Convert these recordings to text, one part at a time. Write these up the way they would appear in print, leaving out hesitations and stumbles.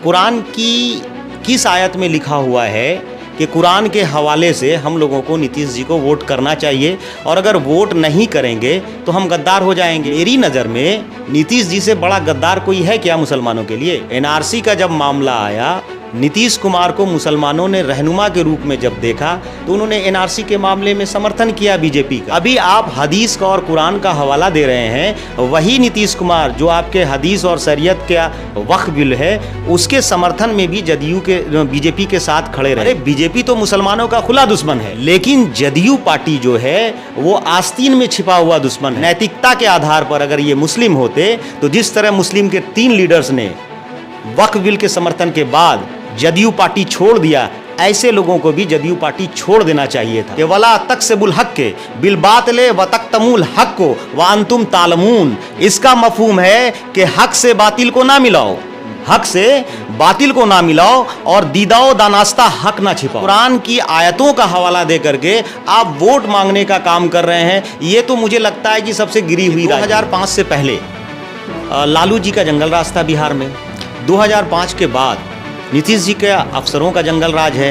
कुरान की किस आयत में लिखा हुआ है कि कुरान के हवाले से हम लोगों को नीतीश जी को वोट करना चाहिए और अगर वोट नहीं करेंगे तो हम गद्दार हो जाएंगे। मेरी नज़र में नीतीश जी से बड़ा गद्दार कोई है क्या मुसलमानों के लिए? एनआरसी का जब मामला आया, नीतीश कुमार को मुसलमानों ने रहनुमा के रूप में जब देखा तो उन्होंने एनआरसी के मामले में समर्थन किया बीजेपी का। अभी आप हदीस का और कुरान का हवाला दे रहे हैं, वही नीतीश कुमार जो आपके हदीस और शरीयत का वक्फ बिल है उसके समर्थन में भी जदयू के बीजेपी के साथ खड़े रहे। बीजेपी तो मुसलमानों का खुला दुश्मन है, लेकिन जदयू पार्टी जो है वो आस्तीन में छिपा हुआ दुश्मन है। नैतिकता के आधार पर अगर ये मुस्लिम होते तो जिस तरह मुस्लिम के 3 लीडर्स ने वक्फ बिल के समर्थन के बाद जदयू पार्टी छोड़ दिया, ऐसे लोगों को भी जदयू पार्टी छोड़ देना चाहिए था। वला तक्सिबुल हक के बिल बातिले व तक्तमुल हक को व अंतुम तालमून, इसका मफहूम है कि हक से बातिल को ना मिलाओ, हक से बातिल को ना मिलाओ और दीदाओ दानास्ता हक ना छिपाओ। कुरान की आयतों का हवाला दे करके आप वोट मांगने का काम कर रहे हैं, ये तो मुझे लगता है कि सबसे गिरी हुई। 2005 से पहले लालू जी का जंगल राज था बिहार में, 2005 के बाद नीतीश जी के अफसरों का जंगल राज है।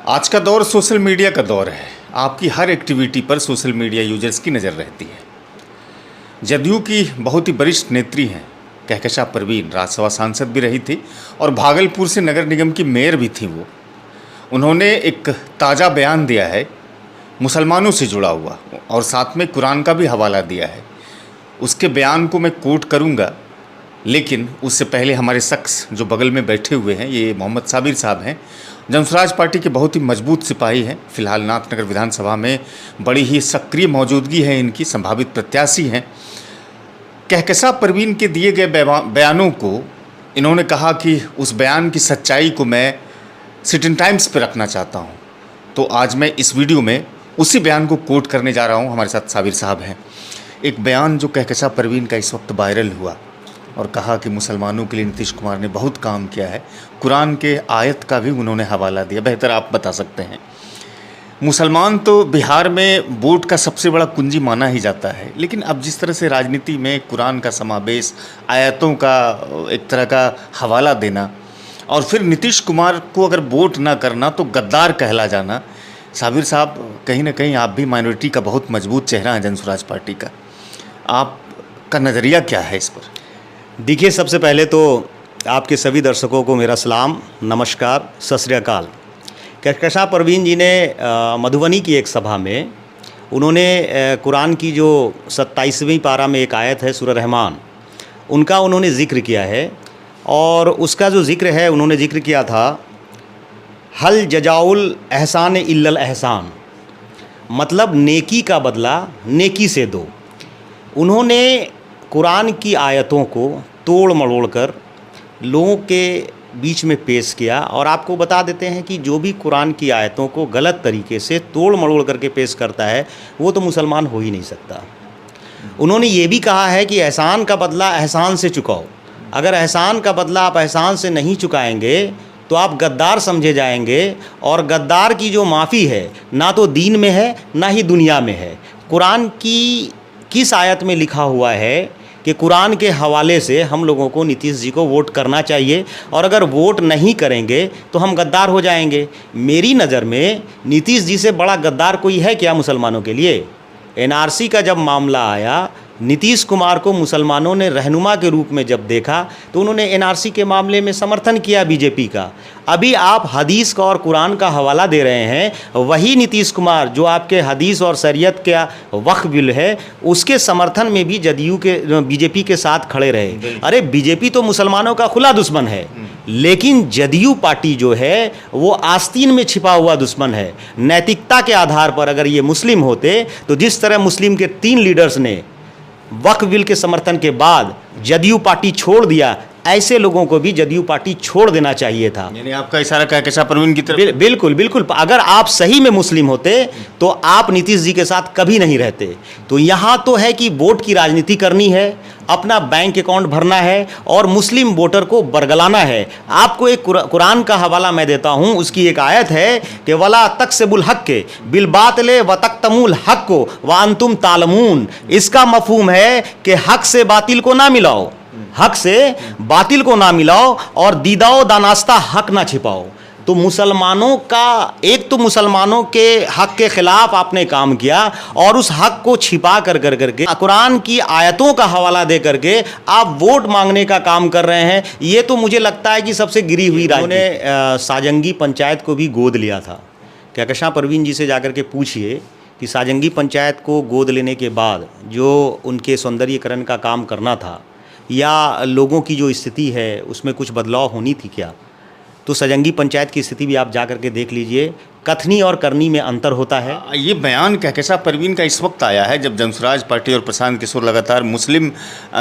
आज का दौर सोशल मीडिया का दौर है। आपकी हर एक्टिविटी पर सोशल मीडिया यूजर्स की नज़र रहती है। जदयू की बहुत ही वरिष्ठ नेत्री हैं कहकशा परवीन, राज्यसभा सांसद भी रही थी और भागलपुर से नगर निगम की मेयर भी थी। उन्होंने एक ताज़ा बयान दिया है मुसलमानों से जुड़ा हुआ और साथ में कुरान का भी हवाला दिया है। उसके बयान को मैं कोट करूँगा, लेकिन उससे पहले हमारे शख्स जो बगल में बैठे हुए हैं, ये मोहम्मद साबिर साहब हैं, जनसुराज पार्टी के बहुत ही मजबूत सिपाही हैं। फिलहाल नाथनगर विधानसभा में बड़ी ही सक्रिय मौजूदगी है इनकी, संभावित प्रत्याशी हैं। कहकशा परवीन के दिए गए बयानों को इन्होंने कहा कि उस बयान की सच्चाई को मैं सिटी टाइम्स पर रखना चाहता हूँ। तो आज मैं इस वीडियो में उसी बयान को कोट करने जा रहा हूँ। हमारे साथ साबिर साहब हैं। एक बयान जो कहकशा परवीन का इस वक्त वायरल हुआ और कहा कि मुसलमानों के लिए नीतीश कुमार ने बहुत काम किया है। कुरान के आयत का भी उन्होंने हवाला दिया। बेहतर आप बता सकते हैं। मुसलमान तो बिहार में वोट का सबसे बड़ा कुंजी माना ही जाता है, लेकिन अब जिस तरह से राजनीति में कुरान का समावेश, आयतों का एक तरह का हवाला देना और फिर नीतीश कुमार को अगर वोट ना करना तो गद्दार कहला जाना, साबिर साहब कहीं ना कहीं आप भी माइनॉरिटी का बहुत मजबूत चेहरा है जनसुराज पार्टी का, आपका नज़रिया क्या है इस पर? देखिए, सबसे पहले तो आपके सभी दर्शकों को मेरा सलाम, नमस्कार, सत श्री अकाल। कहकशा परवीन जी ने मधुबनी की एक सभा में उन्होंने कुरान की जो 27वीं पारा में एक आयत है सूरह रहमान, उनका उन्होंने ज़िक्र किया है और उसका जो ज़िक्र है उन्होंने ज़िक्र किया था हल जजाउल एहसान इल्लल एहसान, मतलब नेकी का बदला नेकी से दो। उन्होंने कुरान की आयतों को तोड़ मरोड़ कर लोगों के बीच में पेश किया और आपको बता देते हैं कि जो भी कुरान की आयतों को गलत तरीके से तोड़ मरोड़ करके पेश करता है वो तो मुसलमान हो ही नहीं सकता। उन्होंने ये भी कहा है कि एहसान का बदला एहसान से चुकाओ। अगर एहसान का बदला आप एहसान से नहीं चुकाएंगे तो आप गद्दार समझे जाएंगे और गद्दार की जो माफ़ी है ना तो दीन में है ना ही दुनिया में है। कुरान की किस आयत में लिखा हुआ है कि कुरान के हवाले से हम लोगों को नीतीश जी को वोट करना चाहिए और अगर वोट नहीं करेंगे तो हम गद्दार हो जाएंगे? मेरी नज़र में नीतीश जी से बड़ा गद्दार कोई है क्या मुसलमानों के लिए? एनआरसी का जब मामला आया, नीतीश कुमार को मुसलमानों ने रहनुमा के रूप में जब देखा तो उन्होंने एनआरसी के मामले में समर्थन किया बीजेपी का। अभी आप हदीस का और कुरान का हवाला दे रहे हैं, वही नीतीश कुमार जो आपके हदीस और शरीयत का वक्फ बिल है उसके समर्थन में भी जदयू के बीजेपी के साथ खड़े रहे। बीजेपी तो मुसलमानों का खुला दुश्मन है, लेकिन जदयू पार्टी जो है वो आस्तीन में छिपा हुआ दुश्मन है। नैतिकता के आधार पर अगर ये मुस्लिम होते तो जिस तरह मुस्लिम के 3 लीडर्स ने वक्फ बिल के समर्थन के बाद जदयू पार्टी छोड़ दिया, ऐसे लोगों को भी जदयू पार्टी छोड़ देना चाहिए था। यानी आपका इशारा कहकशा परवीन की तरफ? बिल्कुल बिल्कुल। अगर आप सही में मुस्लिम होते तो आप नीतीश जी के साथ कभी नहीं रहते। तो यहाँ तो है कि वोट की राजनीति करनी है, अपना बैंक अकाउंट भरना है और मुस्लिम वोटर को बरगलाना है। आपको एक कुरान का हवाला मैं देता हूँ, उसकी एक आयत है कि वला तक्सिबुल हक के बिल बातिले व तक्तमुल हक को व अंतुम तालमून, इसका मफहूम है कि हक से बातिल को ना मिलाओ, हक से बातिल को ना मिलाओ और दीदाओ दानास्ता हक ना छिपाओ। तो मुसलमानों का एक तो मुसलमानों के हक के खिलाफ आपने काम किया और उस हक को छिपा कर करके कुरान की आयतों का हवाला दे करके आप वोट मांगने का काम कर रहे हैं। ये तो मुझे लगता है कि सबसे गिरी हुई राजनीति। उन्होंने साजंगी पंचायत को भी गोद लिया था। कहकशां परवीन जी से जाकर के पूछिए कि साजंगी पंचायत को गोद लेने के बाद जो उनके सौंदर्यीकरण का काम करना था या लोगों की जो स्थिति है उसमें कुछ बदलाव होनी थी क्या? तो साजंगी पंचायत की स्थिति भी आप जा करके देख लीजिए, कथनी और करनी में अंतर होता है। ये बयान कहकशां परवीन का इस वक्त आया है जब जनसुराज पार्टी और प्रशांत किशोर लगातार मुस्लिम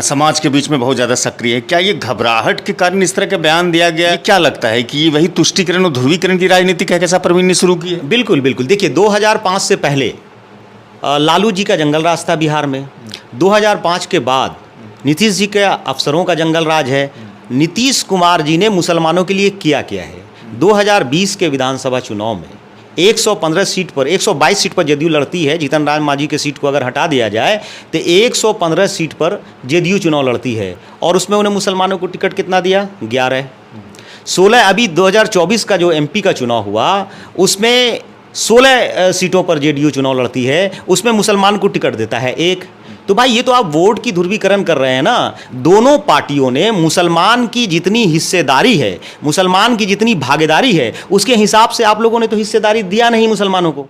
समाज के बीच में बहुत ज़्यादा सक्रिय है। क्या ये घबराहट के कारण इस तरह का बयान दिया गया? ये क्या लगता है कि ये वही तुष्टीकरण और ध्रुवीकरण की राजनीति कहकशां परवीन ने शुरू की है? बिल्कुल बिल्कुल। देखिए 2005 से पहले लालू जी का जंगल राज था बिहार में। 2005 के बाद नीतीश जी के अफसरों का जंगल राज है। नीतीश कुमार जी ने मुसलमानों के लिए किया है। 2020 के विधानसभा चुनाव में 115 सीट पर 122 सीट पर जदयू लड़ती है। जीतन राम मांझी के सीट को अगर हटा दिया जाए तो 115 सीट पर जदयू चुनाव लड़ती है और उसमें उन्हें मुसलमानों को टिकट कितना दिया? 11। 16 अभी 2024 का जो एमपी का चुनाव हुआ उसमें 16 सीटों पर जेडीयू चुनाव लड़ती है, उसमें मुसलमान को टिकट देता है 1। तो भाई ये तो आप वोट की ध्रुवीकरण कर रहे हैं ना। दोनों पार्टियों ने मुसलमान की जितनी हिस्सेदारी है, मुसलमान की जितनी भागीदारी है, उसके हिसाब से आप लोगों ने तो हिस्सेदारी दिया नहीं मुसलमानों को।